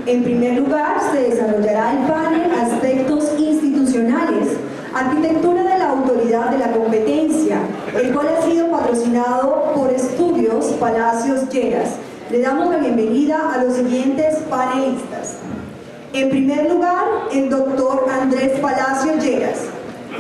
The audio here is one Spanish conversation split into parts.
En primer lugar, se desarrollará el panel Aspectos institucionales, arquitectura de la autoridad de la competencia, el cual ha sido patrocinado por Estudios Palacios Lleras. Le damos la bienvenida a los siguientes panelistas. En primer lugar, el doctor Andrés Palacios Lleras.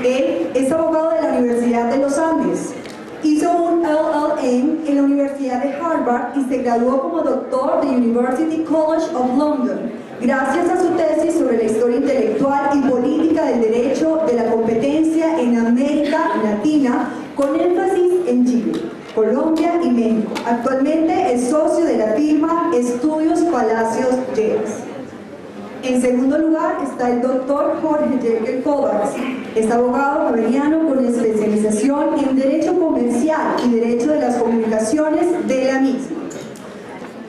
Él es abogado de la Universidad de los Andes. Hizo un LLM en la Universidad de Harvard y se graduó como doctor de University College of London, gracias a su tesis sobre la historia intelectual y política del derecho de la competencia en América Latina, con énfasis en Chile, Colombia y México. Actualmente es socio de la firma Estudios Palacios Lleras. En segundo lugar está el doctor Jorge Jekyll Kovacs. Es abogado javeriano con especialización en Derecho Comercial y Derecho de las Comunicaciones de la misma.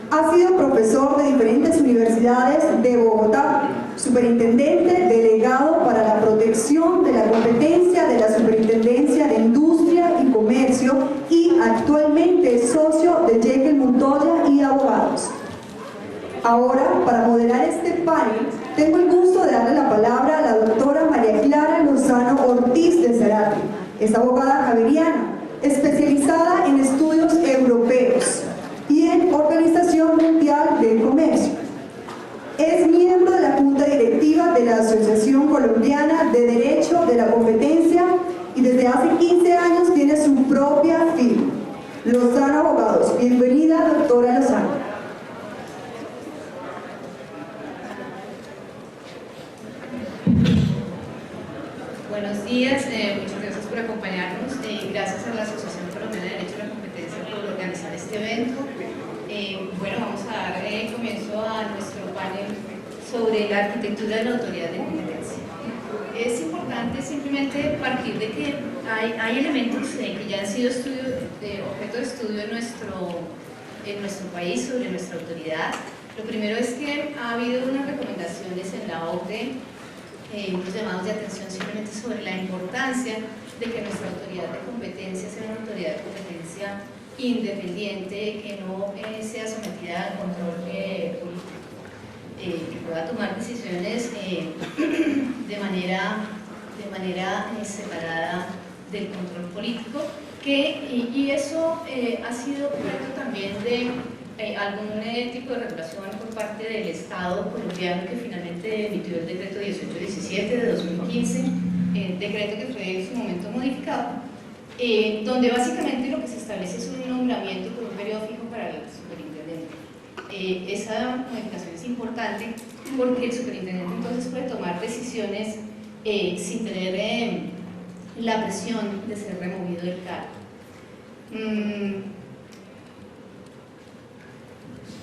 Ha sido profesor de diferentes universidades de Bogotá, superintendente delegado para la protección de la competencia de la Superintendencia de Industria y Comercio y actualmente es socio de Jekyll Montoya y Abogados. Ahora, para moderar este panel, tengo el gusto de darle la palabra a la doctora María Clara Lozano Ortiz de Zárate. Es abogada javeriana, especializada en estudios europeos y en Organización Mundial del Comercio. Es miembro de la Junta Directiva de la Asociación Colombiana de Derecho de la Competencia y desde hace 15 años tiene su propia firma, Lozano Abogados. Bienvenida, doctora Lozano. Buenos días, muchas gracias por acompañarnos. Gracias a la Asociación Colombiana de Derecho de la Competencia por organizar este evento. Bueno, vamos a dar comienzo a nuestro panel sobre la arquitectura de la autoridad de competencia. Es importante simplemente partir de que hay elementos que ya han sido objeto de estudio en nuestro país sobre nuestra autoridad. Lo primero es que ha habido unas recomendaciones en la OCDE, unos llamados de atención simplemente sobre la importancia de que nuestra autoridad de competencia sea una autoridad de competencia independiente, que no sea sometida al control político, que pueda tomar decisiones de manera separada del control político, y eso ha sido objeto también de algún tipo de regulación por parte del Estado colombiano, que finalmente emitió el decreto 1817 de 2015, decreto que fue en su momento modificado, donde básicamente lo que se establece es un nombramiento por un periodo fijo para el superintendente. Esa modificación es importante porque el superintendente entonces puede tomar decisiones sin tener la presión de ser removido del cargo.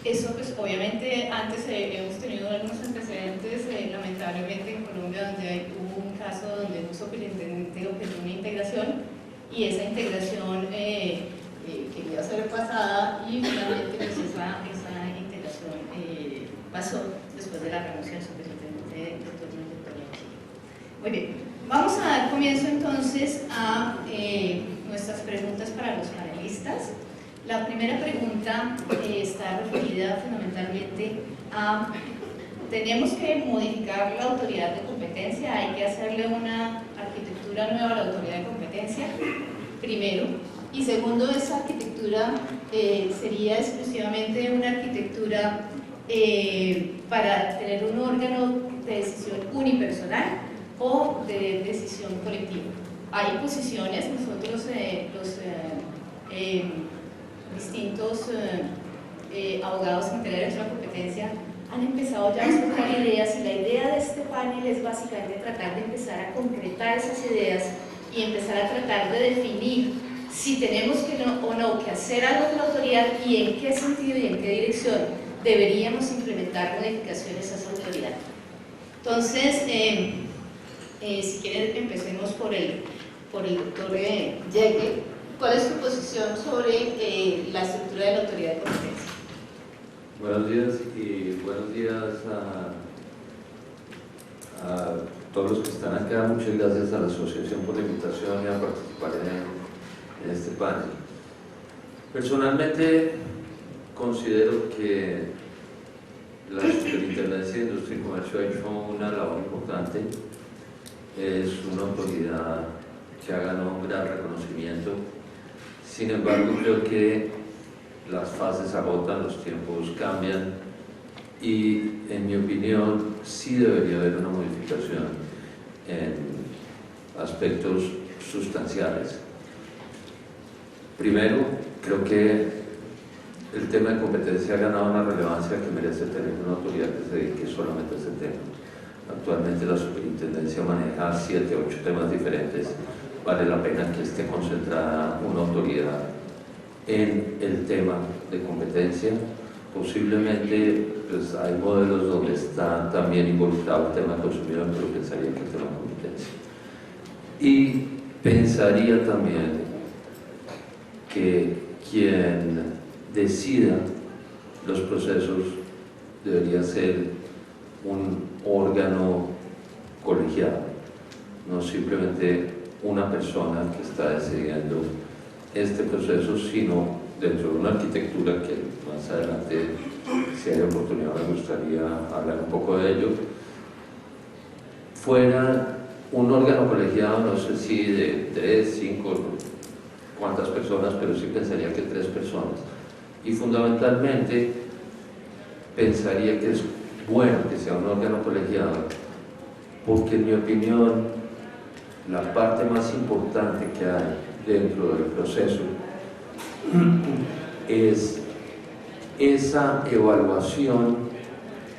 Eso, pues obviamente antes hemos tenido algunos antecedentes, lamentablemente en Colombia, donde hubo un caso donde un superintendente objetó una integración y esa integración quería ser pasada, y finalmente pues esa integración pasó después de la renuncia del superintendente de turno de Chile. Muy bien, vamos a dar comienzo entonces a nuestras preguntas para los panelistas. La primera pregunta está referida fundamentalmente a: tenemos que modificar la autoridad de competencia, hay que hacerle una arquitectura nueva a la autoridad de competencia, primero, y segundo, esa arquitectura sería exclusivamente una arquitectura para tener un órgano de decisión unipersonal o de decisión colectiva. Hay posiciones, nosotros los distintos abogados en materia de derecho a la competencia han empezado ya a explorar ideas, y la idea de este panel es básicamente tratar de empezar a concretar esas ideas y empezar a tratar de definir si tenemos o no que hacer algo con la autoridad, y en qué sentido y en qué dirección deberíamos implementar modificaciones a esa autoridad. Entonces, si quieren, empecemos por el doctor Jekyll. ¿Cuál es tu posición sobre la estructura de la autoridad de competencia? Buenos días, y buenos días a todos los que están acá. Muchas gracias a la asociación por la invitación y a participar en este panel. Personalmente considero que la Superintendencia de Industria y Comercio ha hecho una labor importante. Es una autoridad que ha ganado un gran reconocimiento. Sin embargo, creo que las fases agotan, los tiempos cambian y, en mi opinión, sí debería haber una modificación en aspectos sustanciales. Primero, creo que el tema de competencia ha ganado una relevancia que merece tener una autoridad que se dedique solamente a ese tema. Actualmente la superintendencia maneja 7 u 8 temas diferentes. Vale la pena que esté concentrada una autoridad en el tema de competencia. Posiblemente pues, hay modelos donde está también involucrado el tema de consumidor, pero pensaría que el tema de competencia. Y pensaría también que quien decida los procesos debería ser un órgano colegiado, no simplemente una persona que está decidiendo este proceso, sino dentro de una arquitectura que más adelante, si hay oportunidad, me gustaría hablar un poco de ello, fuera un órgano colegiado, no sé si de 3, 5, cuántas personas, pero sí pensaría que 3 personas. Y fundamentalmente pensaría que es bueno que sea un órgano colegiado, porque en mi opinión la parte más importante que hay dentro del proceso es esa evaluación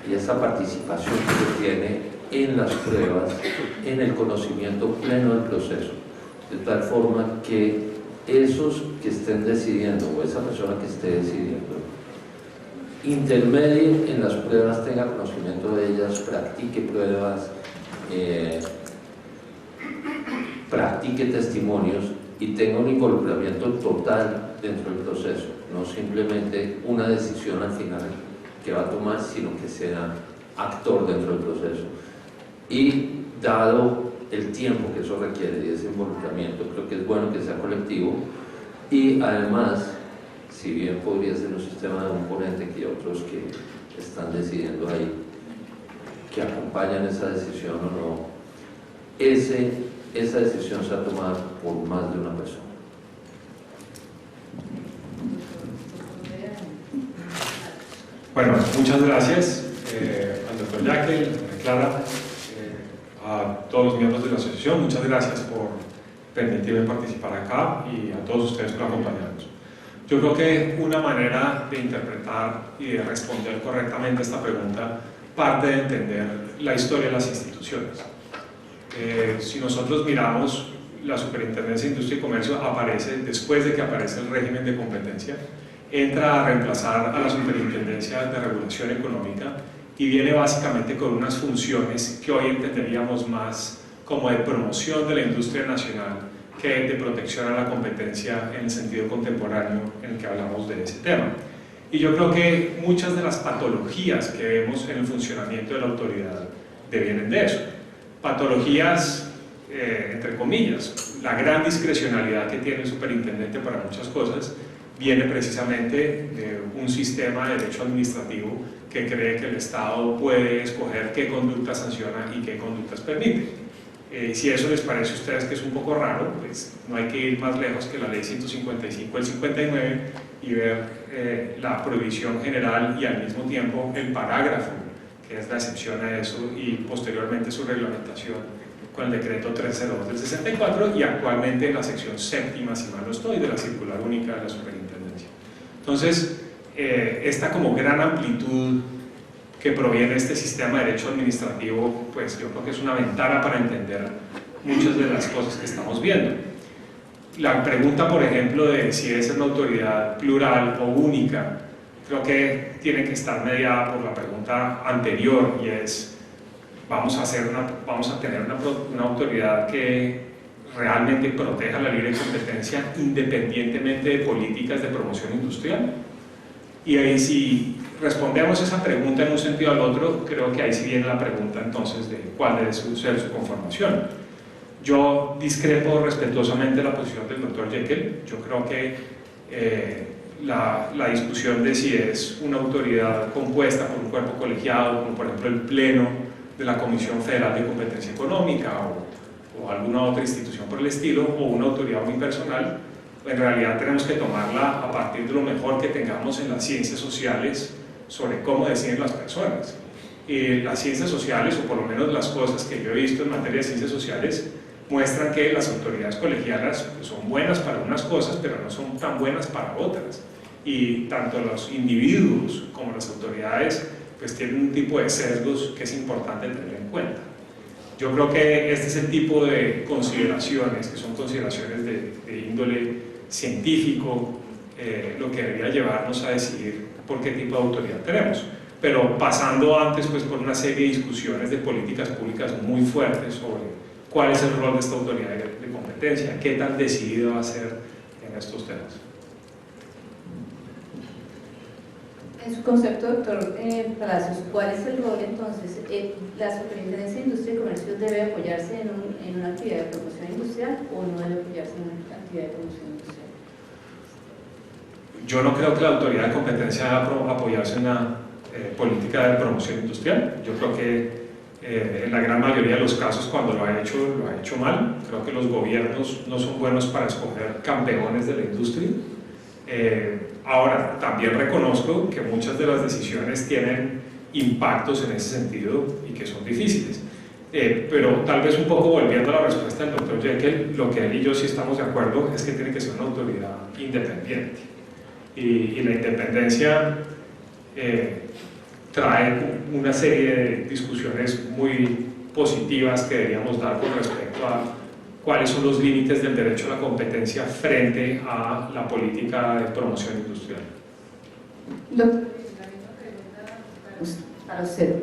y esa participación que se tiene en las pruebas, en el conocimiento pleno del proceso, de tal forma que esos que estén decidiendo o esa persona que esté decidiendo intermedie en las pruebas, tenga conocimiento de ellas, practique pruebas, practique testimonios y tenga un involucramiento total dentro del proceso, no simplemente una decisión al final que va a tomar, sino que sea actor dentro del proceso. Y dado el tiempo que eso requiere y ese involucramiento, creo que es bueno que sea colectivo y además, si bien podría ser un sistema de un ponente que otros que están decidiendo ahí, que acompañan esa decisión o no, esa decisión se ha tomado por más de una persona. Bueno, muchas gracias al doctor Yackel, a Clara, a todos los miembros de la asociación. Muchas gracias por permitirme participar acá y a todos ustedes por acompañarnos. Yo creo que una manera de interpretar y de responder correctamente a esta pregunta parte de entender la historia de las instituciones. Si nosotros miramos, la Superintendencia de Industria y Comercio aparece después de que aparece el régimen de competencia, entra a reemplazar a la Superintendencia de Regulación Económica y viene básicamente con unas funciones que hoy entenderíamos más como de promoción de la industria nacional que de protección a la competencia en el sentido contemporáneo en el que hablamos de ese tema. Y yo creo que muchas de las patologías que vemos en el funcionamiento de la autoridad devienen de eso. Patologías, entre comillas, la gran discrecionalidad que tiene el superintendente para muchas cosas viene precisamente de un sistema de derecho administrativo que cree que el Estado puede escoger qué conductas sanciona y qué conductas permite. Si eso les parece a ustedes que es un poco raro, pues no hay que ir más lejos que la ley 155 del 59 y ver la prohibición general y al mismo tiempo el parágrafo, que es la excepción a eso, y posteriormente su reglamentación con el decreto 302 del 64 y actualmente en la sección séptima, si mal no estoy, de la circular única de la superintendencia. Entonces, esta como gran amplitud que proviene de este sistema de derecho administrativo, pues yo creo que es una ventana para entender muchas de las cosas que estamos viendo. La pregunta, por ejemplo, de si es una autoridad plural o única, creo que tiene que estar mediada por la pregunta anterior, y es, vamos a tener una autoridad que realmente proteja la libre competencia independientemente de políticas de promoción industrial. Y ahí, si respondemos esa pregunta en un sentido al otro, creo que ahí sí viene la pregunta entonces de cuál debe ser su conformación. Yo discrepo respetuosamente de la posición del doctor Yackel. Yo creo que la discusión de si es una autoridad compuesta por un cuerpo colegiado, como por ejemplo el Pleno de la Comisión Federal de Competencia Económica o alguna otra institución por el estilo, o una autoridad unipersonal. En realidad tenemos que tomarla a partir de lo mejor que tengamos en las ciencias sociales sobre cómo deciden las personas. Las ciencias sociales, o por lo menos las cosas que yo he visto en materia de ciencias sociales, muestran que las autoridades colegiadas pues, son buenas para unas cosas, pero no son tan buenas para otras. Y tanto los individuos como las autoridades pues, tienen un tipo de sesgos que es importante tener en cuenta. Yo creo que este es el tipo de consideraciones, que son consideraciones de índole científico, lo que debería llevarnos a decidir por qué tipo de autoridad tenemos. Pero pasando antes pues, por una serie de discusiones de políticas públicas muy fuertes sobre cuál es el rol de esta autoridad de competencia, qué tan decidida va a ser en estos temas. En su concepto, doctor Palacios, ¿cuál es el rol entonces? ¿La Superintendencia de Industria y Comercio debe apoyarse en una actividad de promoción industrial o no debe apoyarse en una actividad de promoción industrial? Yo no creo que la autoridad de competencia deba apoyarse en una política de promoción industrial. Yo creo que en la gran mayoría de los casos cuando lo ha hecho mal. Creo que los gobiernos no son buenos para escoger campeones de la industria. Ahora, también reconozco que muchas de las decisiones tienen impactos en ese sentido y que son difíciles. Pero tal vez un poco volviendo a la respuesta del doctor Jekyll, lo que él y yo sí estamos de acuerdo es que tiene que ser una autoridad independiente. Y la independencia trae una serie de discusiones muy positivas que deberíamos dar con respecto a cuáles son los límites del derecho a la competencia frente a la política de promoción industrial. Para usted.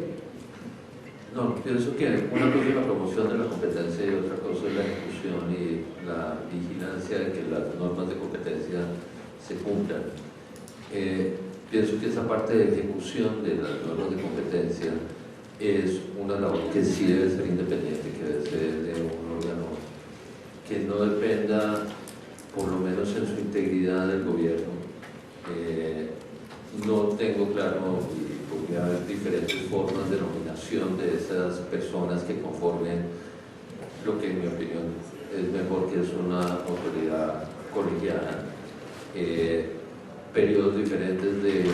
No, pienso que una cosa es la promoción de la competencia y otra cosa es la ejecución y la vigilancia de que las normas de competencia se cumplan. Pienso que esa parte de ejecución de las normas de competencia es una labor que sí debe ser independiente, que debe ser de un órgano que no dependa, por lo menos en su integridad, del gobierno. No tengo claro, y podría haber diferentes formas de nominación de esas personas que conformen lo que en mi opinión es mejor, que es una autoridad colegiada. Periodos diferentes de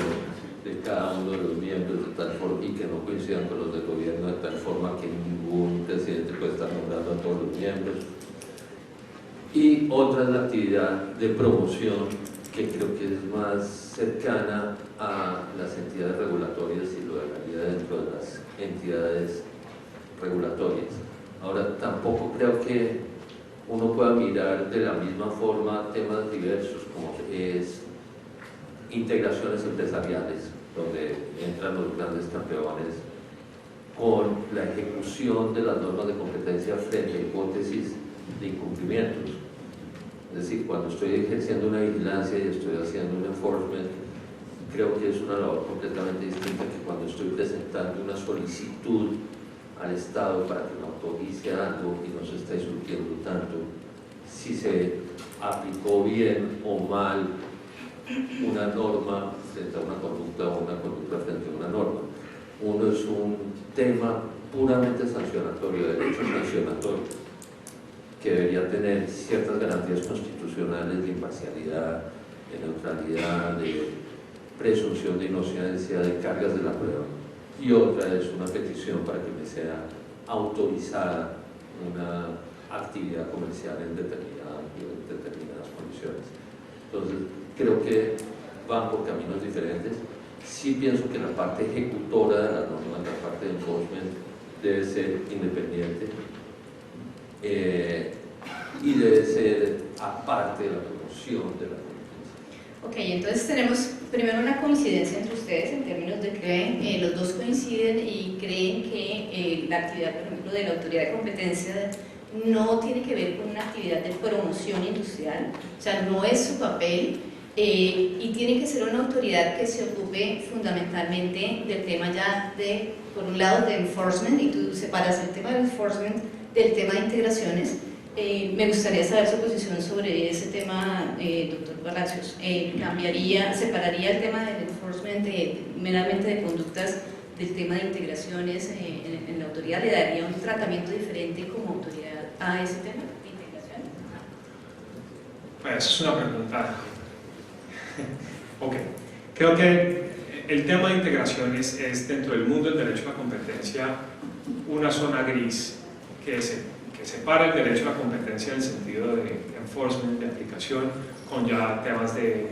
cada uno de los miembros de tal forma y que no coincidan con los del gobierno, de tal forma que ningún presidente puede estar nombrando a todos los miembros. Y otra es la actividad de promoción, que creo que es más cercana a las entidades regulatorias y lo dejaría dentro de las entidades regulatorias. Ahora, tampoco creo que uno pueda mirar de la misma forma temas diversos como es integraciones empresariales, donde entran los grandes campeones, con la ejecución de las normas de competencia frente a hipótesis de incumplimientos. Es decir, cuando estoy ejerciendo una vigilancia y estoy haciendo un enforcement, creo que es una labor completamente distinta que cuando estoy presentando una solicitud al Estado para que me autorice algo y no se está discutiendo tanto si se aplicó bien o mal una norma frente a una conducta o una conducta frente a una norma. Uno es un tema puramente sancionatorio, de derecho sancionatorio, que debería tener ciertas garantías constitucionales de imparcialidad, de neutralidad, de presunción de inocencia, de cargas de la prueba. Y otra es una petición para que me sea autorizada una actividad comercial en determinadas condiciones. Entonces, creo que van por caminos diferentes. Sí pienso que la parte ejecutora de la norma, la parte de enforcement, debe ser independiente y debe ser aparte de la promoción de la competencia. Ok, entonces tenemos primero una coincidencia entre ustedes en términos de que los dos coinciden y creen que la actividad, por ejemplo, de la autoridad de competencia no tiene que ver con una actividad de promoción industrial, o sea, no es su papel. Y tiene que ser una autoridad que se ocupe fundamentalmente del tema ya por un lado de enforcement, y tú separas el tema de enforcement del tema de integraciones, Me gustaría saber su posición sobre ese tema, doctor Palacios. ¿Separaría el tema del enforcement meramente de conductas del tema de integraciones en la autoridad? ¿Le daría un tratamiento diferente como autoridad a ese tema de integración? Pues es una pregunta. Ok, creo que el tema de integración es dentro del mundo del derecho a la competencia una zona gris que separa el derecho a la competencia en el sentido de enforcement, de aplicación, con ya temas de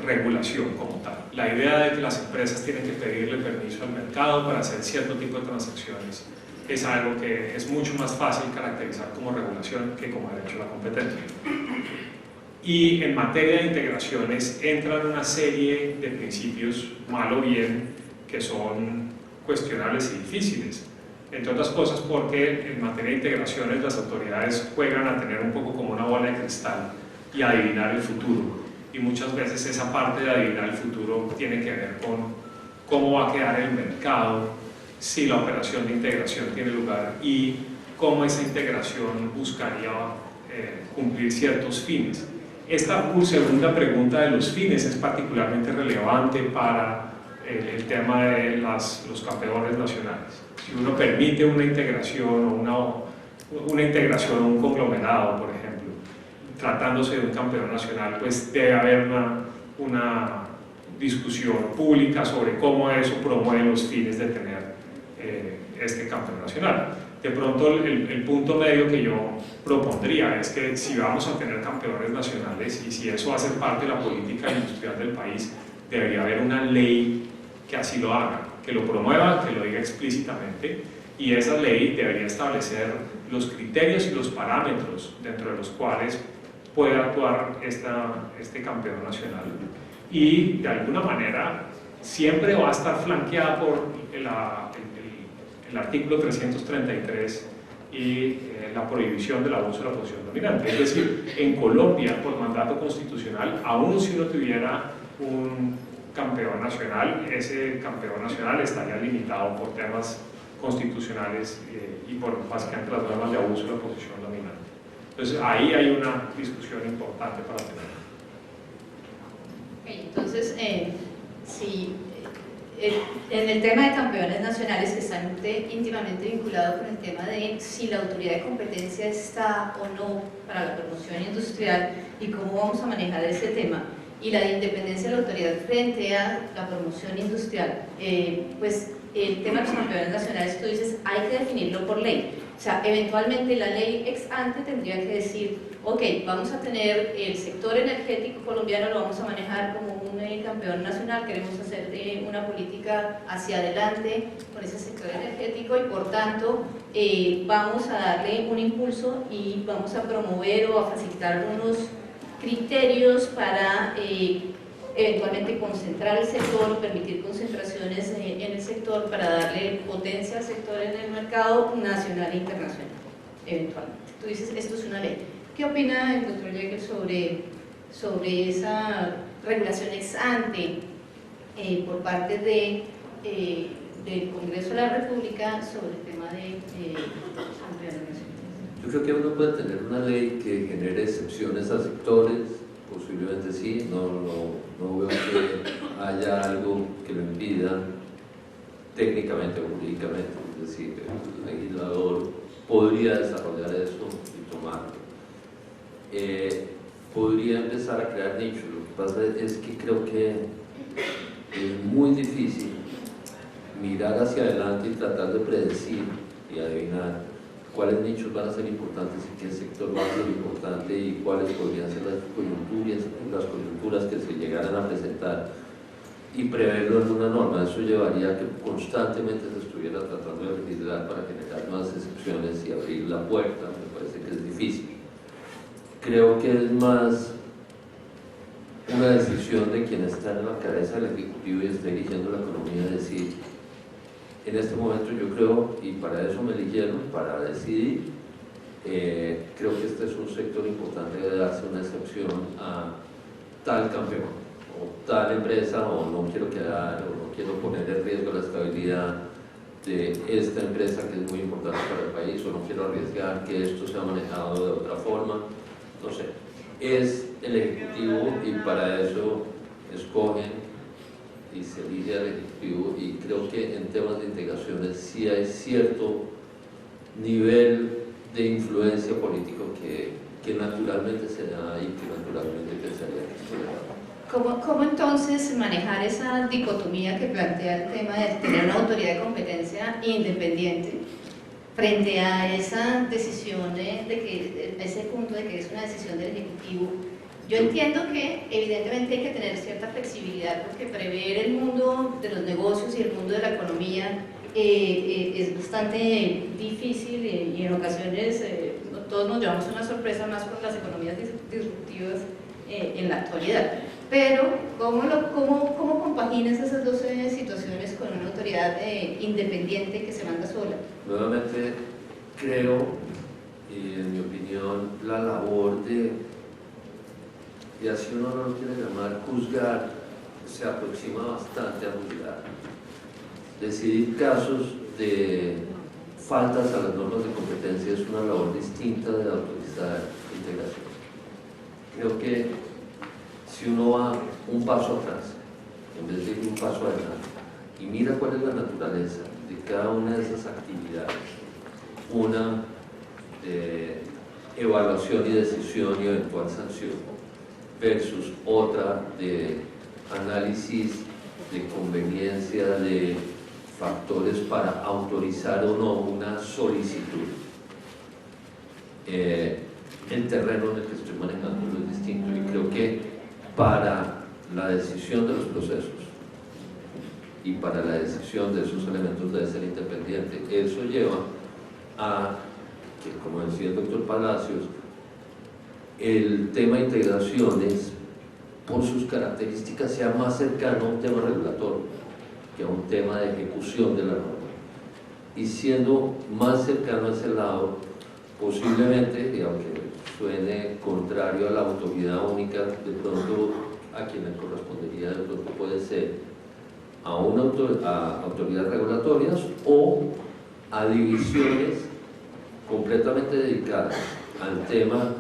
regulación como tal. La idea de que las empresas tienen que pedirle permiso al mercado para hacer cierto tipo de transacciones es algo que es mucho más fácil caracterizar como regulación que como derecho a la competencia. Y en materia de integraciones entran una serie de principios, mal o bien, que son cuestionables y difíciles. Entre otras cosas porque en materia de integraciones las autoridades juegan a tener un poco como una bola de cristal y a adivinar el futuro. Y muchas veces esa parte de adivinar el futuro tiene que ver con cómo va a quedar el mercado si la operación de integración tiene lugar y cómo esa integración buscaría cumplir ciertos fines. Esta segunda pregunta de los fines es particularmente relevante para el tema de los campeones nacionales. Si uno permite una integración o una integración o un conglomerado, por ejemplo, tratándose de un campeón nacional, pues debe haber una discusión pública sobre cómo eso promueve los fines de tener este campeón nacional. De pronto el punto medio que yo propondría es que si vamos a tener campeones nacionales y si eso va a ser parte de la política industrial del país, debería haber una ley que así lo haga, que lo promueva, que lo diga explícitamente, y esa ley debería establecer los criterios y los parámetros dentro de los cuales puede actuar este campeón nacional. Y de alguna manera siempre va a estar flanqueada por el artículo 333 y la prohibición del abuso de la posición dominante. Es decir, en Colombia, por mandato constitucional, aún si uno tuviera un campeón nacional, ese campeón nacional estaría limitado por temas constitucionales y por básicamente las normas de abuso de la posición dominante. Entonces ahí hay una discusión importante para tener. Okay, entonces, si en el tema de campeones nacionales, que está íntimamente vinculado con el tema de si la autoridad de competencia está o no para la promoción industrial y cómo vamos a manejar ese tema, y la independencia de la autoridad frente a la promoción industrial, pues el tema de los campeones nacionales, tú dices, hay que definirlo por ley. O sea, eventualmente la ley ex ante tendría que decir, ok, vamos a tener el sector energético colombiano, lo vamos a manejar como un campeón nacional, queremos hacer una política hacia adelante con ese sector energético y por tanto vamos a darle un impulso y vamos a promover o a facilitar unos criterios para eventualmente concentrar el sector, permitir concentraciones en el sector para darle potencia al sector en el mercado nacional e internacional, eventualmente. Tú dices, esto es una ley. ¿Qué opina el doctor Jäger sobre esa regulación ex ante por parte del Congreso de la República sobre el tema de campeones nacionales? Yo creo que uno puede tener una ley que genere excepciones a sectores, posiblemente sí, no veo que haya algo que lo impida técnicamente o jurídicamente, es decir, el legislador podría desarrollar eso y tomarlo. Podría empezar a crear nichos. Lo que pasa es que creo que es muy difícil mirar hacia adelante y tratar de predecir y adivinar cuáles nichos van a ser importantes y qué sector va a ser importante y cuáles podrían ser las coyunturas que se llegaran a presentar y preverlo en una norma. Eso llevaría a que constantemente se estuviera tratando de legislar para generar nuevas excepciones y abrir la puerta. Me parece que es difícil. Creo que es más una decisión de quien está en la cabeza del Ejecutivo y está dirigiendo la economía, de decir, en este momento yo creo, y para eso me eligieron, para decidir, creo que este es un sector importante de darse una excepción a tal campeón, o tal empresa, o no quiero quedar, o no quiero poner en riesgo la estabilidad de esta empresa que es muy importante para el país, o no quiero arriesgar que esto sea manejado de otra forma, no sé. Es el Ejecutivo y para eso escogen y se elige al Ejecutivo, y creo que en temas de integraciones sí hay cierto nivel de influencia político que naturalmente se da y que naturalmente pensaría que se da. ¿Cómo entonces manejar esa dicotomía que plantea el tema de tener una autoridad de competencia independiente frente a esa decisión a ese punto de que es una decisión del Ejecutivo? Yo entiendo que evidentemente hay que tener cierta flexibilidad porque prever el mundo de los negocios y el mundo de la economía es bastante difícil y en ocasiones todos nos llevamos una sorpresa más por las economías disruptivas en la actualidad. Pero, ¿cómo compaginas esas dos situaciones con una autoridad independiente que se manda sola? Nuevamente, creo, y en mi opinión, la labor de, y así uno no lo quiere llamar, juzgar, se aproxima bastante a juzgar. Decidir casos de faltas a las normas de competencia es una labor distinta de la autoridad de integración. Creo que si uno va un paso atrás, en vez de ir un paso adelante, y mira cuál es la naturaleza de cada una de esas actividades, una de evaluación y decisión y eventual sanción, versus otra de análisis de conveniencia de factores para autorizar o no una solicitud. El terreno en el que estoy manejando es distinto y creo que para la decisión de los procesos y para la decisión de esos elementos debe ser independiente. Eso lleva a que, como decía el doctor Palacios, el tema de integraciones, por sus características, sea más cercano a un tema regulatorio que a un tema de ejecución de la norma. Y siendo más cercano a ese lado, posiblemente, y aunque suene contrario a la autoridad única, de pronto a quien le correspondería de pronto puede ser a autoridades regulatorias o a divisiones completamente dedicadas al tema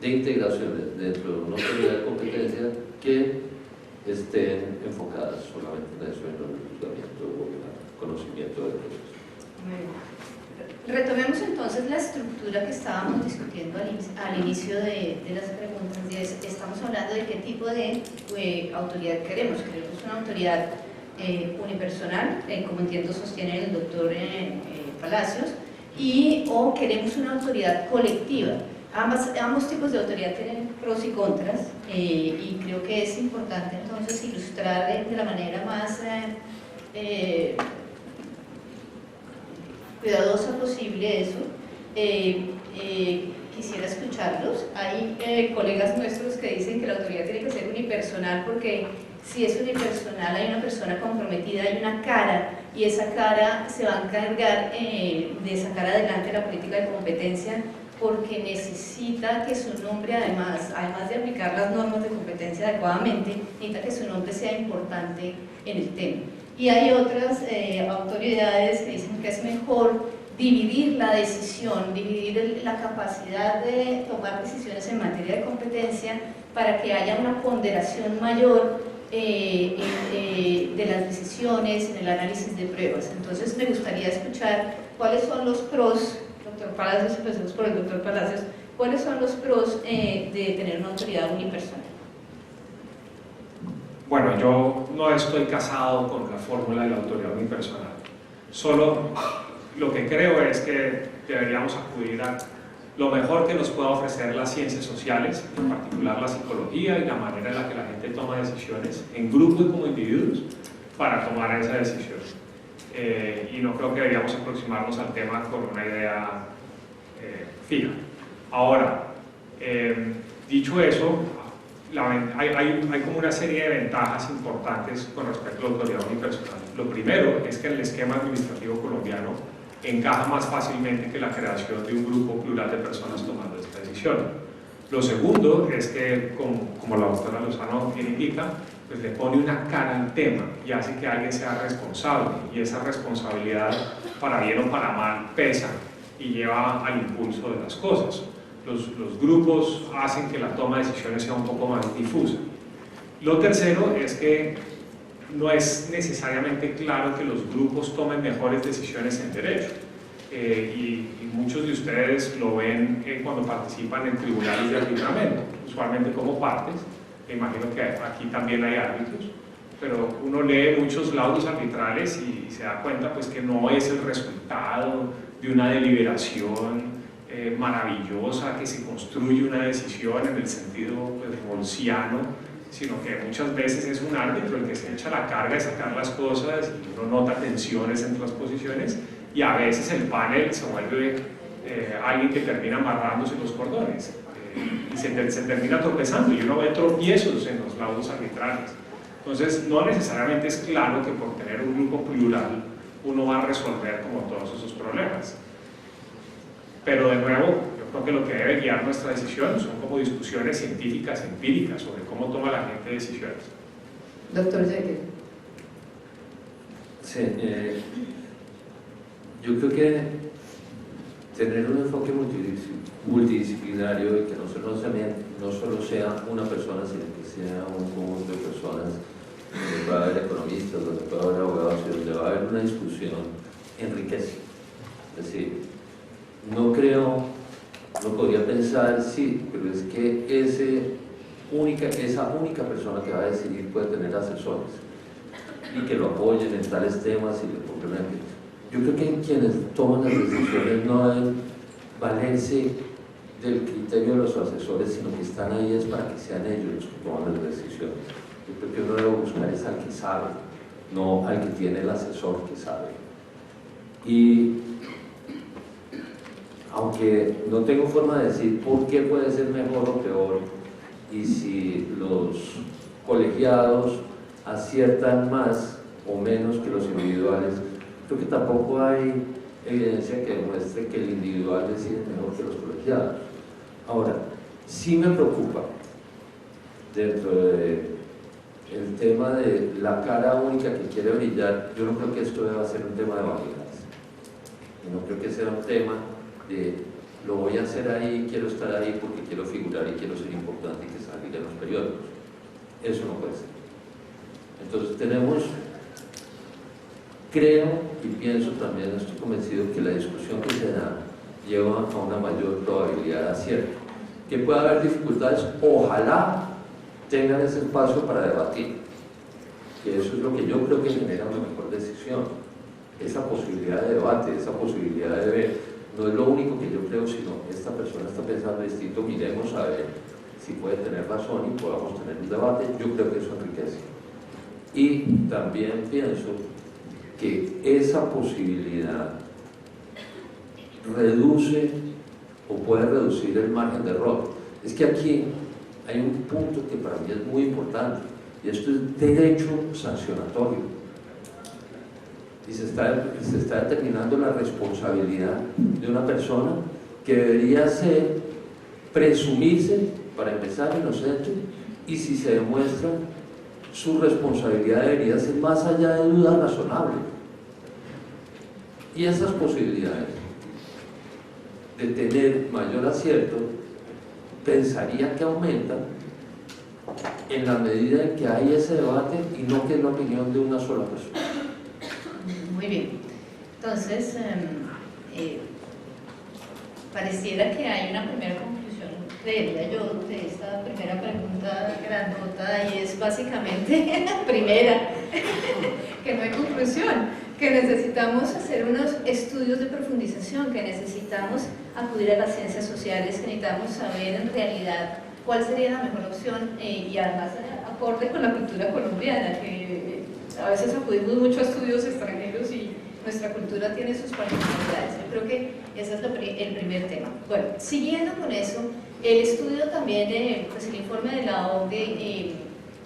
de integraciones dentro de una autoridad de competencia que estén enfocadas solamente en eso, en el juzgamiento o en el conocimiento del proceso. Retomemos entonces la estructura que estábamos discutiendo al inicio de las preguntas. Estamos hablando de qué tipo de autoridad queremos. Queremos una autoridad unipersonal, como entiendo sostiene el doctor Palacios, o queremos una autoridad colectiva. Ambos tipos de autoridad tienen pros y contras, y creo que es importante entonces ilustrar de la manera más cuidadosa posible eso. Quisiera escucharlos. Hay colegas nuestros que dicen que la autoridad tiene que ser unipersonal porque si es unipersonal hay una persona comprometida, hay una cara, y esa cara se va a encargar de sacar adelante la política de competencia porque necesita que su nombre, además de aplicar las normas de competencia adecuadamente, necesita que su nombre sea importante en el tema. Y hay otras autoridades que dicen que es mejor dividir la decisión, dividir la capacidad de tomar decisiones en materia de competencia para que haya una ponderación mayor de las decisiones, en el análisis de pruebas. Entonces me gustaría escuchar cuáles son los pros, doctor Palacios, empecemos por el doctor Palacios, cuáles son los pros de tener una autoridad unipersonal. Bueno, yo no estoy casado con la fórmula de la autoridad unipersonal. Solo lo que creo es que deberíamos acudir a lo mejor que nos pueda ofrecer las ciencias sociales, en particular la psicología y la manera en la que la gente toma decisiones en grupo y como individuos para tomar esa decisión. Y no creo que deberíamos aproximarnos al tema con una idea fija. Ahora, dicho eso, hay como una serie de ventajas importantes con respecto a la autoridad unipersonal. Lo primero es que el esquema administrativo colombiano encaja más fácilmente que la creación de un grupo plural de personas tomando esta decisión. Lo segundo es que, como la doctora Lozano indica, pues le pone una cara al tema y hace que alguien sea responsable, y esa responsabilidad, para bien o para mal, pesa y lleva al impulso de las cosas. Los grupos hacen que la toma de decisiones sea un poco más difusa. Lo tercero es que no es necesariamente claro que los grupos tomen mejores decisiones en derecho. Y muchos de ustedes lo ven cuando participan en tribunales de arbitramiento, usualmente como partes. Me imagino que aquí también hay árbitros, pero uno lee muchos laudos arbitrales y se da cuenta pues, que no es el resultado de una deliberación maravillosa, que se construye una decisión en el sentido pues, rawlsiano, sino que muchas veces es un árbitro el que se echa la carga de sacar las cosas y uno nota tensiones entre las posiciones, y a veces el panel se vuelve alguien que termina amarrándose los cordones y se termina tropezando, y uno ve tropiezos en los laudos arbitrales. Entonces no necesariamente es claro que por tener un grupo plural uno va a resolver como todos esos problemas, pero de nuevo yo creo que lo que debe guiar nuestra decisión son como discusiones científicas, empíricas, sobre cómo toma la gente decisiones. Doctor Jekyll. Sí, yo creo que tener un enfoque multidisciplinario y que no solo sea una persona, sino que sea un conjunto de personas, donde va a haber economistas, donde va a haber abogados y donde va a haber una discusión, enriquece. Es decir, no podría pensar, sí, pero es que esa única persona que va a decidir puede tener asesores y que lo apoyen en tales temas y lo complementen. Yo creo que quienes toman las decisiones no deben valerse del criterio de los asesores, sino que están ahí es para que sean ellos los que toman las decisiones. Yo creo que uno debe buscar es al que sabe, no al que tiene el asesor que sabe. Y aunque no tengo forma de decir por qué puede ser mejor o peor, y si los colegiados aciertan más o menos que los individuales, creo que tampoco hay evidencia que demuestre que el individual decide mejor que los colegiados. Ahora, sí me preocupa dentro del tema de la cara única que quiere brillar. Yo no creo que esto deba ser un tema de vanidades, y no creo que sea un tema de lo voy a hacer ahí, quiero estar ahí porque quiero figurar y quiero ser importante y que salga en los periódicos. Eso no puede ser. Entonces tenemos, creo y pienso también, estoy convencido que la discusión que se da lleva a una mayor probabilidad de acierto. Que pueda haber dificultades, ojalá tengan ese espacio para debatir, que eso es lo que yo creo que genera una mejor decisión, esa posibilidad de debate, esa posibilidad de ver. No es lo único que yo creo, sino esta persona está pensando distinto, miremos a ver si puede tener razón y podamos tener un debate. Yo creo que eso enriquece. Y también pienso que esa posibilidad reduce o puede reducir el margen de error. Es que aquí hay un punto que para mí es muy importante, y esto es derecho sancionatorio. Y se está determinando la responsabilidad de una persona que debería presumirse, para empezar, inocente, y si se demuestra, su responsabilidad debería ser más allá de duda razonable. Y esas posibilidades de tener mayor acierto, pensaría que aumentan en la medida en que hay ese debate y no que es la opinión de una sola persona. Muy bien, entonces pareciera que hay una primera conclusión, creería yo, de esta primera pregunta grandota, y es básicamente la primera, que no hay conclusión, que necesitamos hacer unos estudios de profundización, que necesitamos acudir a las ciencias sociales, que necesitamos saber en realidad cuál sería la mejor opción, y además acorde con la cultura colombiana, que a veces acudimos mucho a estudios extranjeros y nuestra cultura tiene sus particularidades. Yo creo que ese es el primer tema. Bueno, siguiendo con eso, el estudio también, pues el informe de la OCDE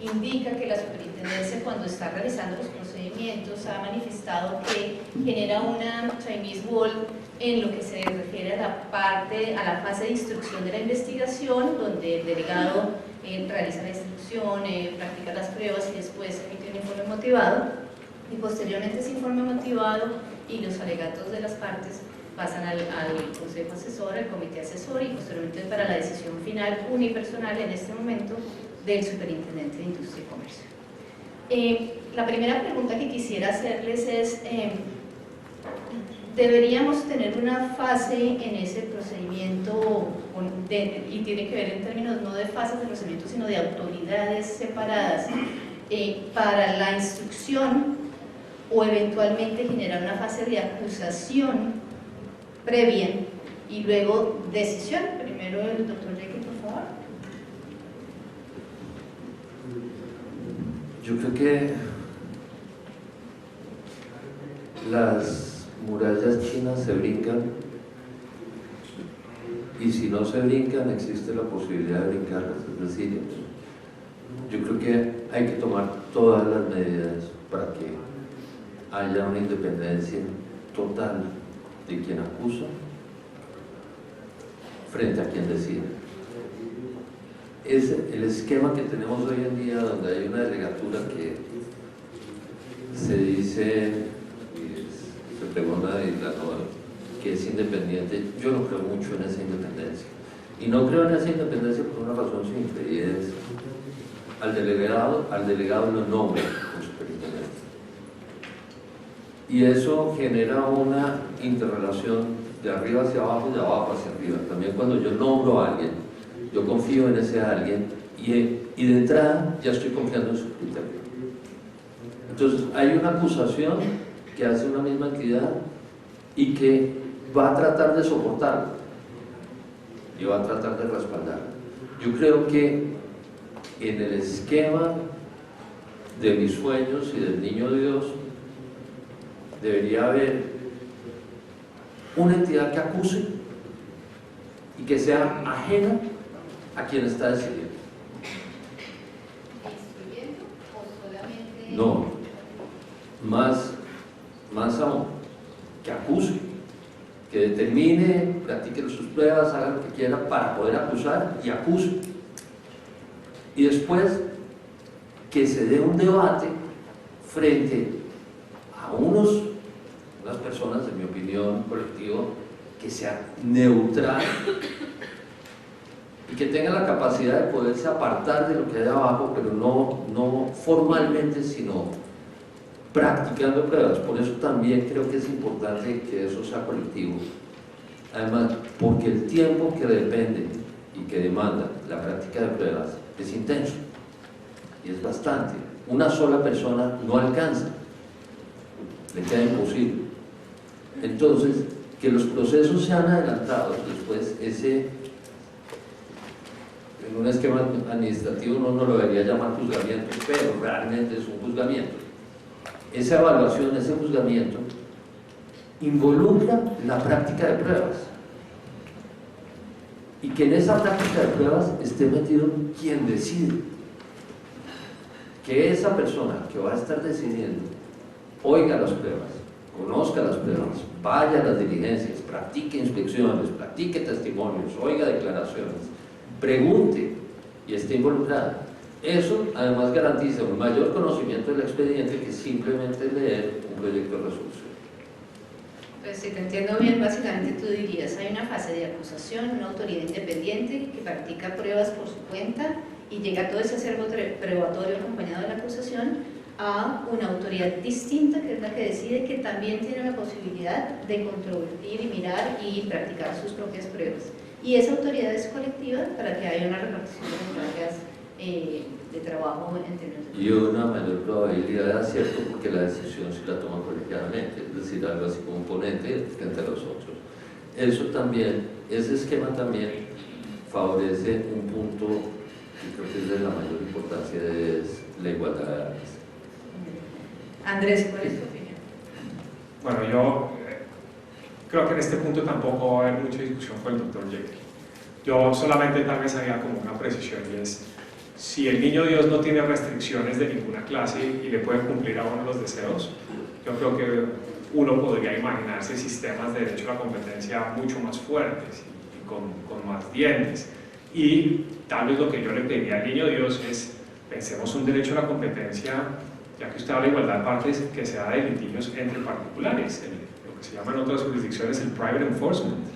indica que la superintendencia, cuando está realizando los procedimientos conocimientos ha manifestado que genera una Chinese Wall en lo que se refiere a la fase de instrucción de la investigación, donde el delegado realiza la instrucción, practica las pruebas y después emite un informe motivado, y posteriormente ese informe motivado y los alegatos de las partes pasan al consejo asesor, al comité asesor y posteriormente para la decisión final unipersonal en este momento del superintendente de Industria y Comercio. La primera pregunta que quisiera hacerles es, ¿deberíamos tener una fase en ese procedimiento, y tiene que ver en términos no de fases de procedimiento, sino de autoridades separadas, para la instrucción o eventualmente generar una fase de acusación previa y luego decisión? Primero el doctor Jekyll, por favor. Yo creo que las murallas chinas se brincan, y si no se brincan existe la posibilidad de brincarlas. Es decir, yo creo que hay que tomar todas las medidas para que haya una independencia total de quien acusa frente a quien decide. Es el esquema que tenemos hoy en día, donde hay una delegatura que se dice, se pregona que es independiente. Yo no creo mucho en esa independencia, y no creo en esa independencia por una razón simple, y es al delegado lo nombra como superintendente, y eso genera una interrelación de arriba hacia abajo y de abajo hacia arriba. También cuando yo nombro a alguien, yo confío en ese alguien, y de entrada ya estoy confiando en su criterio. Entonces hay una acusación que hace una misma entidad y que va a tratar de soportarlo y va a tratar de respaldarlo. Yo creo que en el esquema de mis sueños y del niño Dios debería haber una entidad que acuse y que sea ajena a quien está decidiendo. ¿Instruyendo o solamente...? No, más aún, que acuse, que determine, practique sus pruebas, haga lo que quiera para poder acusar y acuse. Y después que se dé un debate frente a unas personas, en mi opinión, colectivo, que sea neutral y que tenga la capacidad de poderse apartar de lo que hay abajo, pero no formalmente, sino practicando pruebas. Por eso también creo que es importante que eso sea colectivo. Además, porque el tiempo que depende y que demanda la práctica de pruebas es intenso y es bastante. Una sola persona no alcanza, le queda imposible. Entonces, que los procesos sean adelantados, después en un esquema administrativo uno no lo debería llamar juzgamiento, pero realmente es un juzgamiento. Esa evaluación, ese juzgamiento, involucra la práctica de pruebas, y que en esa práctica de pruebas esté metido quien decide, que esa persona que va a estar decidiendo oiga las pruebas, conozca las pruebas, vaya a las diligencias, practique inspecciones, practique testimonios, oiga declaraciones, pregunte y esté involucrada. Eso además garantiza un mayor conocimiento del expediente que simplemente leer un proyecto de resolución. Pues si te entiendo bien, básicamente tú dirías, hay una fase de acusación, una autoridad independiente que practica pruebas por su cuenta y llega todo ese acervo probatorio acompañado de la acusación a una autoridad distinta, que es la que decide, que también tiene la posibilidad de controvertir y mirar y practicar sus propias pruebas. Y esa autoridad es colectiva para que haya una repartición de cargas de trabajo en términos de... Y una mayor probabilidad de acierto, porque la decisión sí la toma colegiadamente, es decir, algo así como un ponente frente a los otros. Eso también, ese esquema también favorece un punto que creo que es de la mayor importancia, es la igualdad de armas. Andrés, ¿cuál es tu opinión? Bueno, yo creo que en este punto tampoco va a haber mucha discusión con el doctor Jekyll. Yo solamente tal vez haría como una precisión, y es, si el niño Dios no tiene restricciones de ninguna clase y le puede cumplir a uno los deseos, yo creo que uno podría imaginarse sistemas de derecho a la competencia mucho más fuertes y con más dientes. Y tal vez lo que yo le pediría al niño Dios es, pensemos un derecho a la competencia, ya que usted habla de igualdad de partes, que sea de litigios entre particulares, lo que se llama en otras jurisdicciones el private enforcement,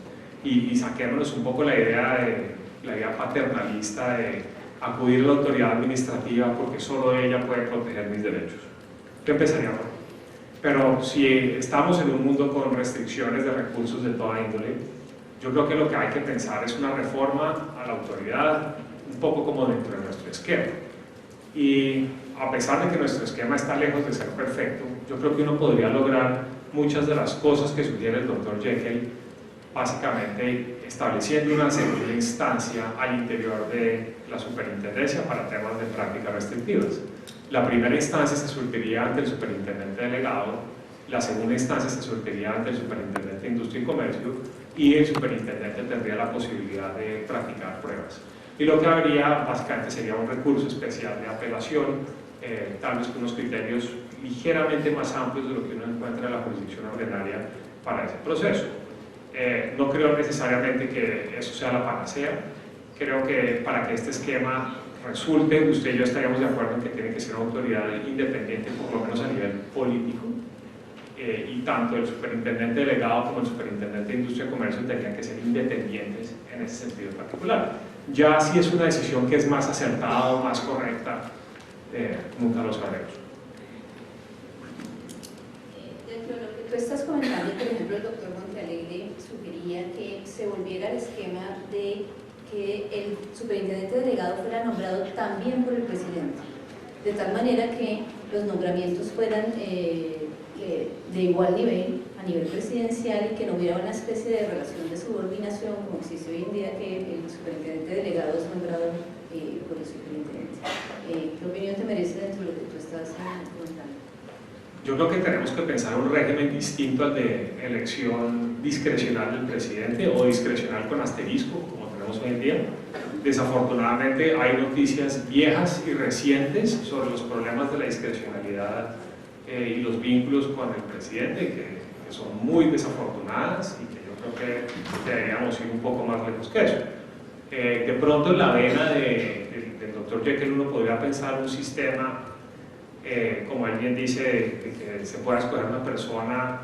y saquémonos un poco la idea paternalista de acudir a la autoridad administrativa porque solo ella puede proteger mis derechos. Yo empezaría por ahí. Pero si estamos en un mundo con restricciones de recursos de toda índole, yo creo que lo que hay que pensar es una reforma a la autoridad, un poco como dentro de nuestro esquema. Y a pesar de que nuestro esquema está lejos de ser perfecto, yo creo que uno podría lograr muchas de las cosas que sugiere el Dr. Jekyll, básicamente estableciendo una segunda instancia al interior de la superintendencia para temas de prácticas restrictivas. La primera instancia se surtiría ante el superintendente delegado, la segunda instancia se surtiría ante el superintendente de Industria y Comercio, y el superintendente tendría la posibilidad de practicar pruebas. Y lo que habría básicamente sería un recurso especial de apelación, tal vez con unos criterios ligeramente más amplios de lo que uno encuentra en la jurisdicción ordinaria para ese proceso. No creo necesariamente que eso sea la panacea. Creo que para que este esquema resulte, usted y yo estaríamos de acuerdo en que tiene que ser una autoridad independiente, por lo menos a nivel político, y tanto el superintendente delegado como el superintendente de Industria y Comercio tendrían que ser independientes en ese sentido particular. Ya si es una decisión que es más acertada o más correcta, nunca lo sabremos. Dentro de lo que tú estás comentando, por ejemplo, el doctor Montealegre sugería que se volviera al esquema de que el superintendente delegado fuera nombrado también por el presidente, de tal manera que los nombramientos fueran de igual nivel, a nivel presidencial, y que no hubiera una especie de relación de subordinación como existe hoy en día, que el superintendente delegado es nombrado por el superintendente. ¿Qué opinión te merece dentro de lo que tú estás comentando? Yo creo que tenemos que pensar un régimen distinto al de elección discrecional del presidente o discrecional con asterisco, como tenemos hoy en día. Desafortunadamente hay noticias viejas y recientes sobre los problemas de la discrecionalidad y los vínculos con el presidente, que son muy desafortunadas y que yo creo que deberíamos ir un poco más lejos que eso. De pronto en la vena del Dr. Jekyll uno podría pensar un sistema, como alguien dice, de que se pueda escoger una persona,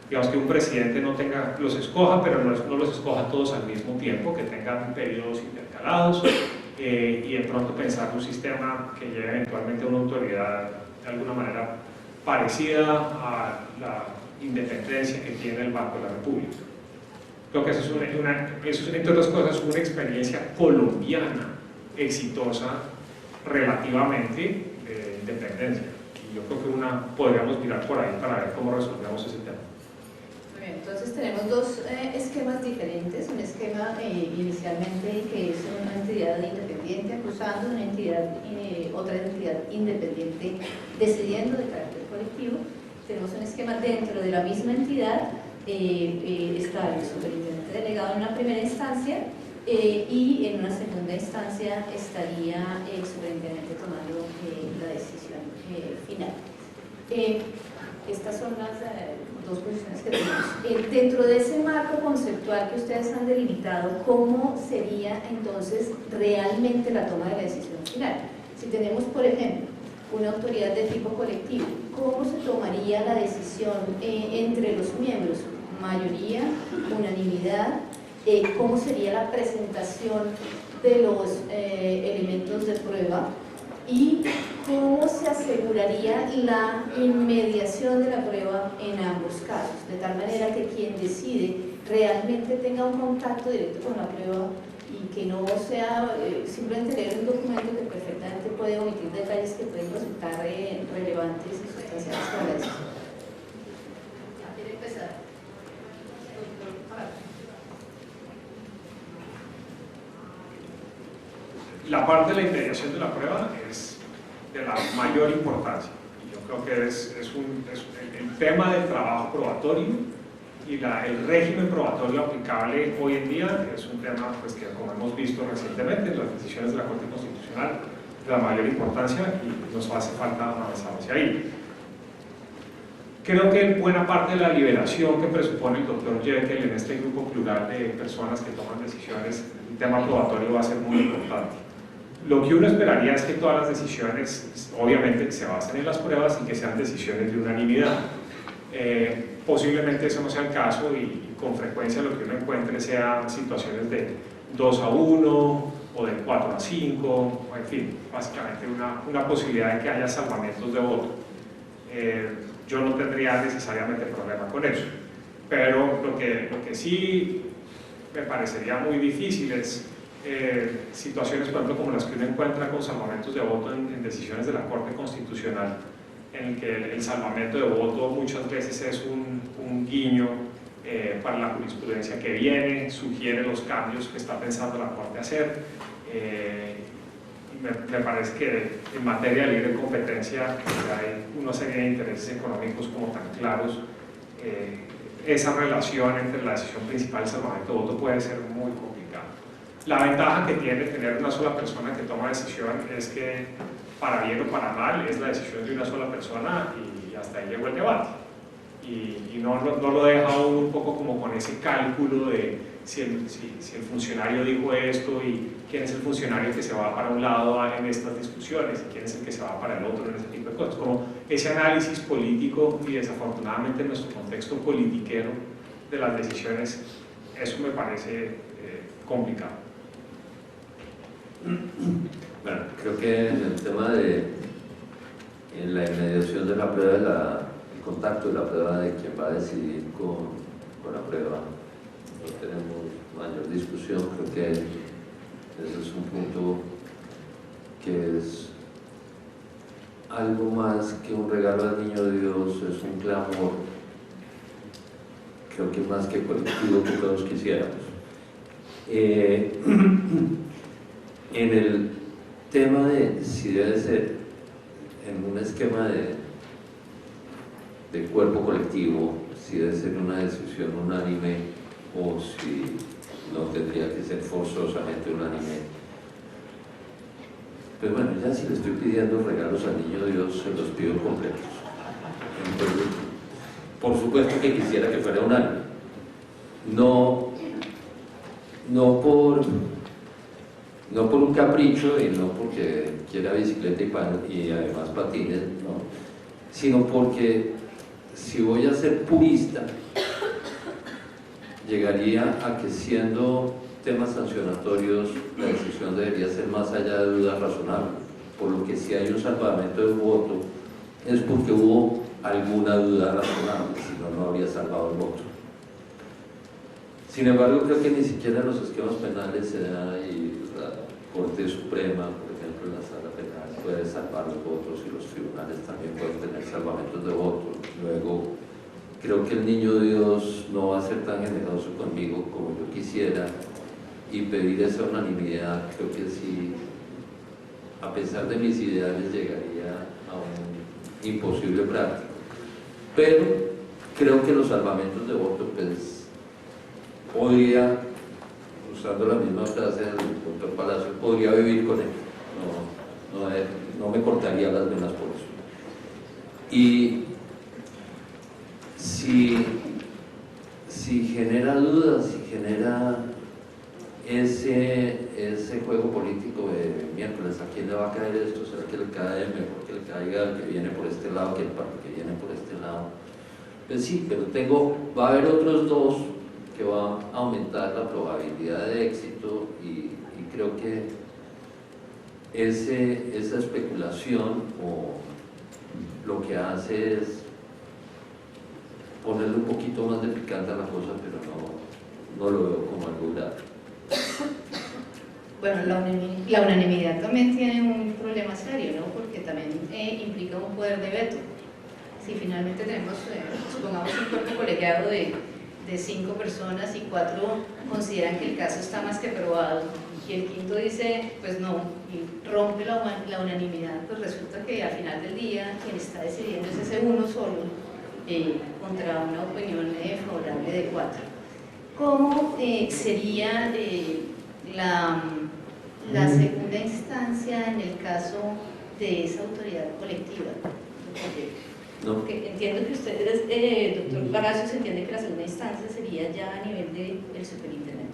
digamos que un presidente no tenga, los escoja, pero no los escoja todos al mismo tiempo, que tengan periodos intercalados, y de pronto pensar un sistema que lleve eventualmente a una autoridad de alguna manera parecida a la independencia que tiene el Banco de la República. Creo que eso es entre otras cosas, una experiencia colombiana exitosa relativamente de independencia. Y yo creo que podríamos mirar por ahí para ver cómo resolvemos ese tema. Muy bien, entonces tenemos dos esquemas diferentes. Un esquema inicialmente que es una entidad independiente acusando, otra entidad independiente decidiendo de carácter colectivo. Tenemos un esquema dentro de la misma entidad, está el superintendente delegado en una primera instancia y en una segunda instancia estaría el superintendente tomando la decisión final. Estas son las dos posiciones que tenemos. Dentro de ese marco conceptual que ustedes han delimitado, ¿cómo sería entonces realmente la toma de la decisión final? Si tenemos, por ejemplo, una autoridad de tipo colectivo, ¿cómo se tomaría la decisión entre los miembros? ¿Mayoría? ¿Unanimidad? ¿Cómo sería la presentación de los elementos de prueba? ¿Y cómo se aseguraría la inmediación de la prueba en ambos casos? De tal manera que quien decide realmente tenga un contacto directo con la prueba y que no sea simplemente leer un documento que perfectamente puede omitir detalles que pueden resultar relevantes y sustanciales para la decisión. ¿Quiere empezar? La parte de la inmediación de la prueba es de la mayor importancia. Y yo creo que el tema del trabajo probatorio y el régimen probatorio aplicable hoy en día es un tema pues, que, como hemos visto recientemente en las decisiones de la Corte Constitucional, de la mayor importancia y nos hace falta avanzar hacia ahí. Creo que buena parte de la liberación que presupone el doctor Jekyll en este grupo plural de personas que toman decisiones, el tema probatorio va a ser muy importante. Lo que uno esperaría es que todas las decisiones, obviamente, se basen en las pruebas y que sean decisiones de unanimidad. Posiblemente eso no sea el caso y con frecuencia lo que uno encuentre sean situaciones de 2-1 o de 4-5, o en fin, básicamente una posibilidad de que haya salvamentos de voto. Yo no tendría necesariamente problema con eso, pero lo que sí me parecería muy difícil es situaciones, por ejemplo, como las que uno encuentra con salvamentos de voto en decisiones de la Corte Constitucional, en que el salvamento de voto muchas veces es un guiño para la jurisprudencia que viene, sugiere los cambios que está pensando la Corte hacer. Me parece que en materia de libre competencia hay una serie de intereses económicos como tan claros. Esa relación entre la decisión principal y el salvamento de voto puede ser muy complicada. La ventaja que tiene tener una sola persona que toma decisión es que, para bien o para mal, es la decisión de una sola persona y hasta ahí llegó el debate. Y no lo deja uno un poco como con ese cálculo de si el funcionario dijo esto y quién es el funcionario que se va para un lado en estas discusiones y quién es el que se va para el otro en ese tipo de cosas. Como ese análisis político y desafortunadamente en nuestro contexto politiquero de las decisiones, eso me parece complicado. Bueno, creo que en el tema en la inmediación de la prueba, el contacto de la prueba de quién va a decidir con la prueba, no tenemos mayor discusión. Creo que ese es un punto que es algo más que un regalo al niño Dios, es un clamor, creo que más que colectivo que todos quisiéramos. En el tema de si debe ser en un esquema de cuerpo colectivo, si debe ser una decisión unánime o si no tendría que ser forzosamente unánime. Pero bueno, ya si le estoy pidiendo regalos al niño Dios, se los pido completos. Entonces, por supuesto que quisiera que fuera unánime. No por un capricho y no porque quiera bicicleta y además patines, no, sino porque si voy a ser purista, llegaría a que siendo temas sancionatorios la decisión debería ser más allá de dudas razonables, por lo que si hay un salvamento de voto es porque hubo alguna duda razonable, si no, no habría salvado el voto. Sin embargo, creo que ni siquiera en los esquemas penales se da y la Corte Suprema, por ejemplo, en la sala penal puede salvar los votos y los tribunales también pueden tener salvamentos de votos. Luego, creo que el niño Dios no va a ser tan generoso conmigo como yo quisiera y pedir esa unanimidad, creo que sí, a pesar de mis ideales, llegaría a un imposible práctico. Pero creo que los salvamentos de voto, pues, podría, usando la misma frase del doctor Palacio, podría vivir con él, no me cortaría las venas por eso. Y si genera dudas, si genera ese juego político de miércoles, ¿a quién le va a caer esto? ¿Será que le cae mejor que le caiga al que viene por este lado que el que viene por este lado? Pues sí, pero va a haber otros dos que va a aumentar la probabilidad de éxito y creo que esa especulación o lo que hace es ponerle un poquito más de picante a la cosa, pero no lo veo como algo grave. Bueno, la unanimidad también tiene un problema serio, ¿no? Porque también implica un poder de veto. Si finalmente tenemos, supongamos, un cuerpo colegiado de 5 personas y 4 consideran que el caso está más que probado y el quinto dice, pues no, y rompe la unanimidad, pues resulta que al final del día quien está decidiendo es ese uno solo contra una opinión favorable de 4. ¿Cómo sería la segunda instancia en el caso de esa autoridad colectiva? No, Porque entiendo que ustedes, doctor Palacios, entiende que la segunda instancia sería ya a nivel del superintendente.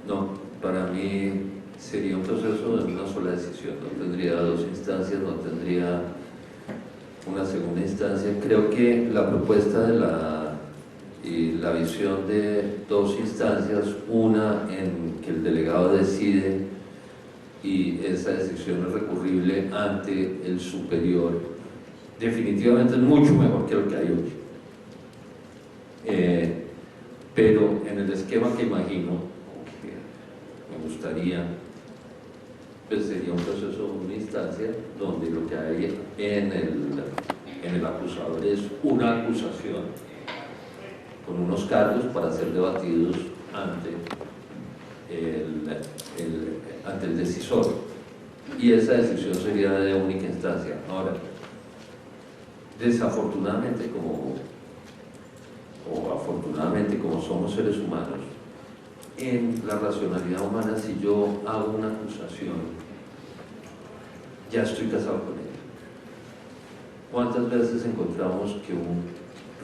no, para mí sería un proceso de una sola decisión, no tendría dos instancias, no tendría una segunda instancia. Creo que la propuesta y la visión de dos instancias, una en que el delegado decide y esa decisión es recurrible ante el superior, definitivamente es mucho mejor que lo que hay hoy. Pero en el esquema que imagino, que me gustaría, pues sería un proceso de una instancia donde lo que hay en el acusador es una acusación con unos cargos para ser debatidos ante el decisor, y esa decisión sería de única instancia. Ahora, desafortunadamente o afortunadamente, como somos seres humanos, en la racionalidad humana, si yo hago una acusación, ya estoy casado con ella. ¿Cuántas veces encontramos que un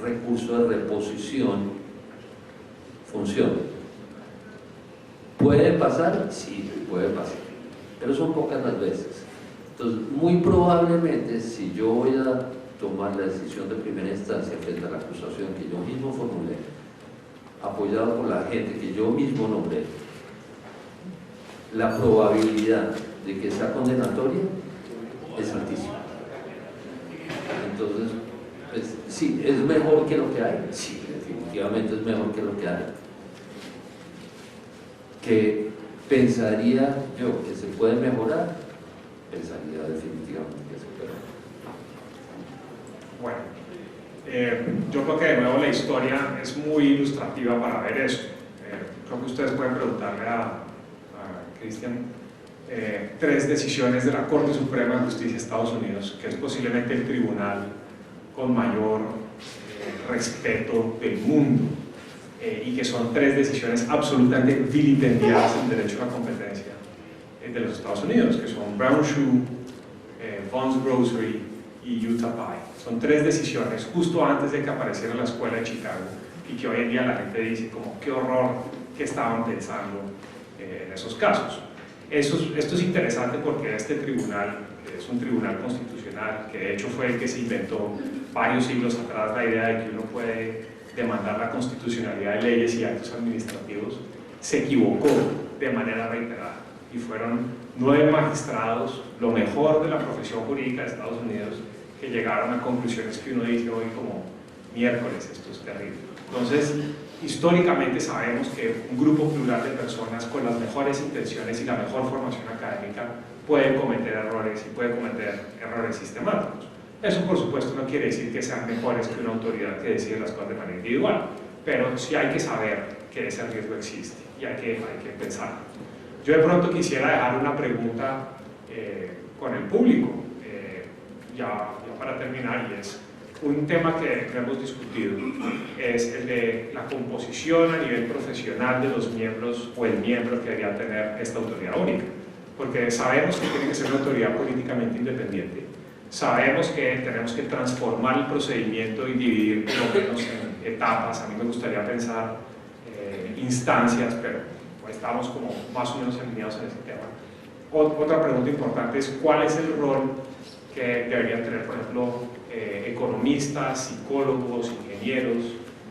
recurso de reposición funciona? ¿Puede pasar? Sí, puede pasar, pero son pocas las veces. Entonces, muy probablemente, si yo voy a tomar la decisión de primera instancia frente a la acusación que yo mismo formulé, apoyado por la gente que yo mismo nombré, la probabilidad de que sea condenatoria es altísima. Entonces, pues, sí, ¿es mejor que lo que hay? Sí, definitivamente es mejor que lo que hay. ¿Que pensaría yo que se puede mejorar? Pensaría definitivamente que se puede mejorar. Bueno, yo creo que de nuevo la historia es muy ilustrativa para ver eso. Creo que ustedes pueden preguntarle a Cristian tres decisiones de la Corte Suprema de Justicia de Estados Unidos, que es posiblemente el tribunal con mayor respeto del mundo, y que son tres decisiones absolutamente vilipendiadas en derecho a la competencia de los Estados Unidos, que son Brown Shoe, Vons Grocery y Utah Pie. Son tres decisiones justo antes de que apareciera la escuela de Chicago, y que hoy en día la gente dice como qué horror que estaban pensando en esos casos. Esto es interesante porque este tribunal es un tribunal constitucional, que de hecho fue el que se inventó varios siglos atrás la idea de que uno puede demandar la constitucionalidad de leyes y actos administrativos. Se equivocó de manera reiterada y fueron 9 magistrados, lo mejor de la profesión jurídica de Estados Unidos, que llegaron a conclusiones que uno dice hoy como miércoles, esto es terrible. Entonces, históricamente sabemos que un grupo plural de personas con las mejores intenciones y la mejor formación académica pueden cometer errores y pueden cometer errores sistemáticos. Eso, por supuesto, no quiere decir que sean mejores que una autoridad que decide las cosas de manera individual, pero sí hay que saber que ese riesgo existe y hay que pensar. Yo de pronto quisiera dejar una pregunta con el público, ya para terminar, y es un tema que hemos discutido, es el de la composición a nivel profesional de los miembros o el miembro que debería tener esta autoridad única, porque sabemos que tiene que ser una autoridad políticamente independiente, sabemos que tenemos que transformar el procedimiento y dividir por lo menos en etapas. A mí me gustaría pensar instancias, pero estamos como más o menos alineados en ese tema. Otra pregunta importante es ¿cuál es el rol que deberían tener, por ejemplo, economistas, psicólogos, ingenieros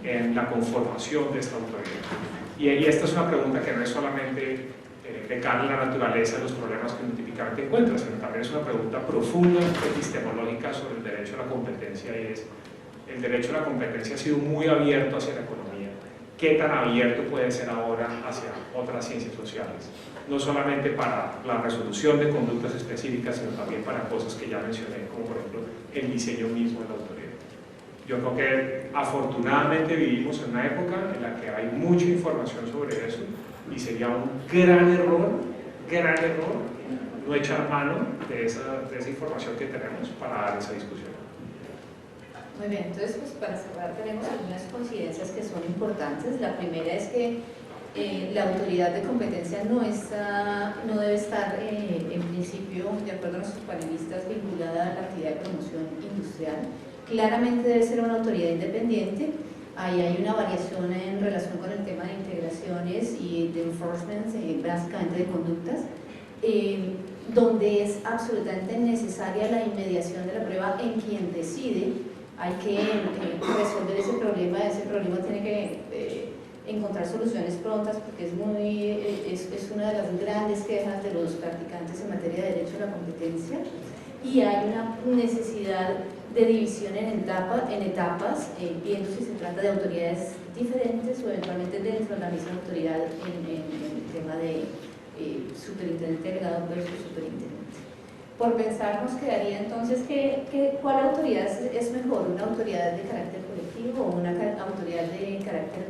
en la conformación de esta autoridad? Y esta es una pregunta que no es solamente de cara a la naturaleza de los problemas que uno típicamente encuentra, sino también es una pregunta profunda, epistemológica sobre el derecho a la competencia, y es: el derecho a la competencia ha sido muy abierto hacia la economía. ¿Qué tan abierto puede ser ahora hacia otras ciencias sociales? No solamente para la resolución de conductas específicas, sino también para cosas que ya mencioné, como por ejemplo el diseño mismo de la autoridad. Yo creo que afortunadamente vivimos en una época en la que hay mucha información sobre eso, y sería un gran error no echar mano de esa información que tenemos para dar esa discusión. Muy bien, entonces pues para cerrar tenemos algunas coincidencias que son importantes. La primera es que la autoridad de competencia no debe estar, en principio, de acuerdo a nuestros panelistas, vinculada a la actividad de promoción industrial. Claramente debe ser una autoridad independiente. Ahí hay una variación en relación con el tema de integraciones y de enforcement, básicamente de conductas, donde es absolutamente necesaria la inmediación de la prueba en quien decide. Hay que resolver ese problema tiene que encontrar soluciones prontas, porque es una de las grandes quejas de los practicantes en materia de derecho a la competencia, y hay una necesidad de división en etapas, viendo si se trata de autoridades diferentes o eventualmente dentro de la misma autoridad en el tema de superintendente delegado versus superintendente. Por pensar, nos quedaría entonces ¿cuál autoridad es mejor? ¿Una autoridad de carácter colectivo o una autoridad de carácter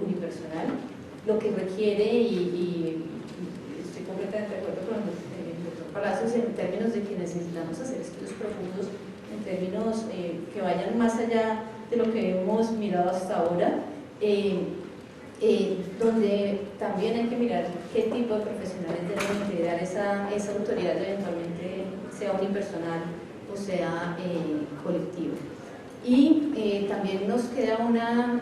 unipersonal? Lo que requiere, y estoy completamente de acuerdo con el doctor Palacios en términos de que necesitamos hacer estudios profundos, en términos que vayan más allá de lo que hemos mirado hasta ahora, donde también hay que mirar qué tipo de profesionales deben integrar esa autoridad, eventualmente sea unipersonal o sea colectiva. Y también nos queda una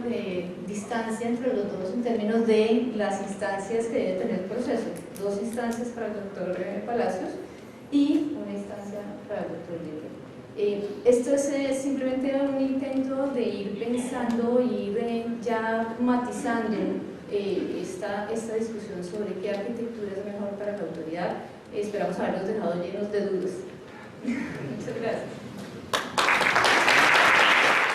distancia entre los dos en términos de las instancias que debe tener el proceso. 2 instancias para el doctor Palacios y una instancia para el doctor Libre. Esto es simplemente un intento de ir pensando, ir ya matizando esta discusión sobre qué arquitectura es mejor para la autoridad. Esperamos haberlos dejado llenos de dudas. Muchas gracias.